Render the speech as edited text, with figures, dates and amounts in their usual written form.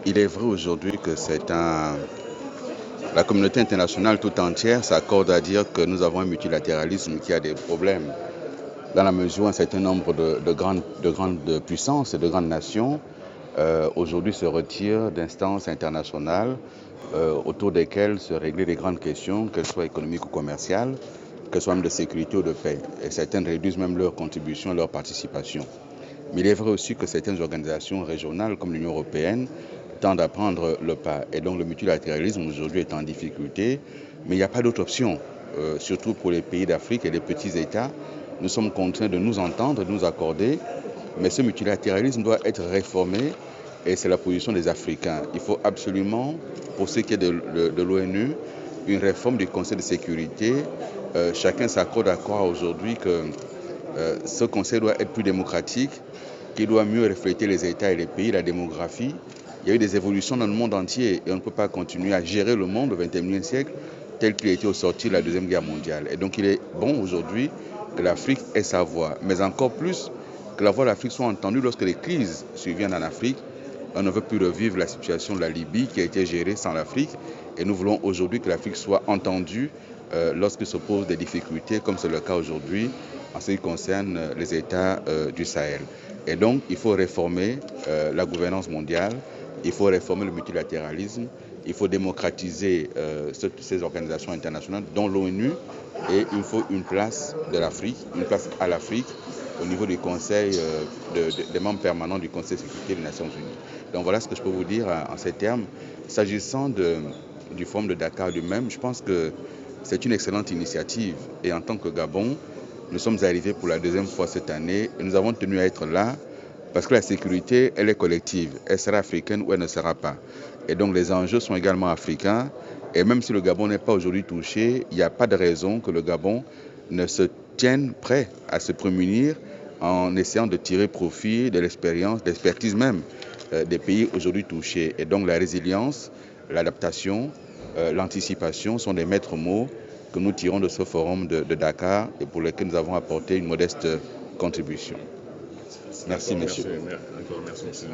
Il est vrai aujourd'hui que la communauté internationale tout entière s'accorde à dire que nous avons un multilatéralisme qui a des problèmes, dans la mesure où un certain nombre de grandes puissances et de grandes nations aujourd'hui se retirent d'instances internationales autour desquelles se régler les grandes questions, qu'elles soient économiques ou commerciales, qu'elles soient même de sécurité ou de paix. Et certaines réduisent même leur contribution, leur participation. Mais il est vrai aussi que certaines organisations régionales comme l'Union européenne tendent à prendre le pas. Et donc le multilatéralisme aujourd'hui est en difficulté, mais il n'y a pas d'autre option, surtout pour les pays d'Afrique et les petits États. Nous sommes contraints de nous entendre, de nous accorder, mais ce multilatéralisme doit être réformé et c'est la position des Africains. Il faut absolument, pour ce qui est de l'ONU, une réforme du Conseil de sécurité. Chacun s'accorde à croire aujourd'hui que ce Conseil doit être plus démocratique, qu'il doit mieux refléter les États et les pays, la démographie. Il y a eu des évolutions dans le monde entier et on ne peut pas continuer à gérer le monde au XXIe siècle tel qu'il a été au sortir de la Deuxième Guerre mondiale. Et donc il est bon aujourd'hui que l'Afrique ait sa voix, mais encore plus que la voix de l'Afrique soit entendue lorsque les crises surviennent en Afrique. On ne veut plus revivre la situation de la Libye qui a été gérée sans l'Afrique et nous voulons aujourd'hui que l'Afrique soit entendue lorsqu'il se pose des difficultés, comme c'est le cas aujourd'hui en ce qui concerne les États du Sahel. Et donc, il faut réformer la gouvernance mondiale, il faut réformer le multilatéralisme, il faut démocratiser ces organisations internationales, dont l'ONU, et il faut une place de l'Afrique, une place à l'Afrique au niveau du Conseil, des membres permanents du Conseil de sécurité des Nations Unies. Donc voilà ce que je peux vous dire en ces termes. S'agissant du Forum de Dakar lui-même, je pense que c'est une excellente initiative. Et en tant que Gabon, nous sommes arrivés pour la deuxième fois cette année et nous avons tenu à être là parce que la sécurité, elle est collective. Elle sera africaine ou elle ne sera pas. Et donc les enjeux sont également africains. Et même si le Gabon n'est pas aujourd'hui touché, il n'y a pas de raison que le Gabon ne se tienne prêt à se prémunir en essayant de tirer profit de l'expérience, de l'expertise même des pays aujourd'hui touchés. Et donc la résilience, l'adaptation, l'anticipation sont des maîtres mots que nous tirons de ce forum de Dakar et pour lequel nous avons apporté une modeste contribution. Merci, messieurs. Merci, monsieur.